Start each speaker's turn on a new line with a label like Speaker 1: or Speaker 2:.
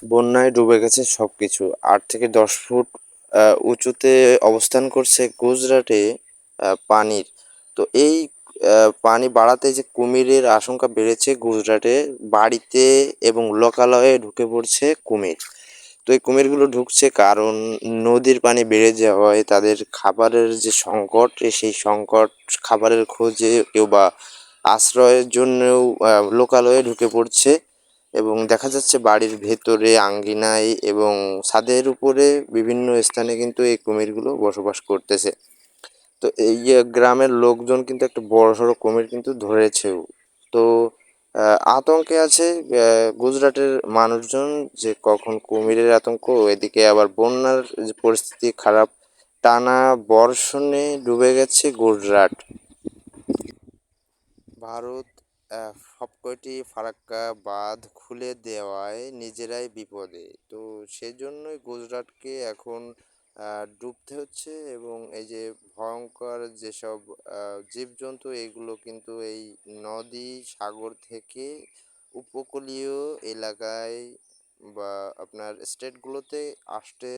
Speaker 1: বন্যায় ডুবে গেছে সবকিছু। 8 থেকে 10 ফুট উঁচুতে অবস্থান করছে গুজরাটে পানির। তো এই পানি বাড়াতে যে কুমিরের আশঙ্কা বেড়েছে গুজরাটে, বাড়িতে এবং লোকালয়ে ঢুকে পড়ছে কুমির। তো এই কুমিরগুলো ঢুকছে কারণ নদীর পানি বেড়ে যাওয়ায় তাদের খাবারের যে সংকট, সেই সংকট খাবারের খোঁজে কেউ বা আশ্রয়ের জন্যও লোকালয়ে ঢুকে পড়ছে। এবং দেখা যাচ্ছে বাড়ির ভেতরে, আঙ্গিনায় এবং ছাদের উপরে বিভিন্ন স্থানে কিন্তু এই কুমিরগুলো বসবাস করতেছে। তো এই যে গ্রামের লোকজন কিন্তু একটা বড়সড় কুমির কিন্তু ধরেছেও। তো আতঙ্কে আছে গুজরাটের মানুষজন, যে কখন কুমিরের আতঙ্ক, এদিকে আবার বন্যার যে পরিস্থিতি খারাপ, টানা বর্ষণে ডুবে গেছে গুজরাট। ভারত সবকটি ফারাক্কা বাঁধ খুলে দেওয়ায় নিজেরাই বিপদে। তো সেজন্যই গুজরাটকে এখন ডুবতে হচ্ছে। এবং এই যে ভয়ঙ্কর যেসব জীবজন্তু, এগুলো কিন্তু এই নদী সাগর থেকে উপকূলীয় এলাকায় বা আপনার স্টেটগুলোতে আসতে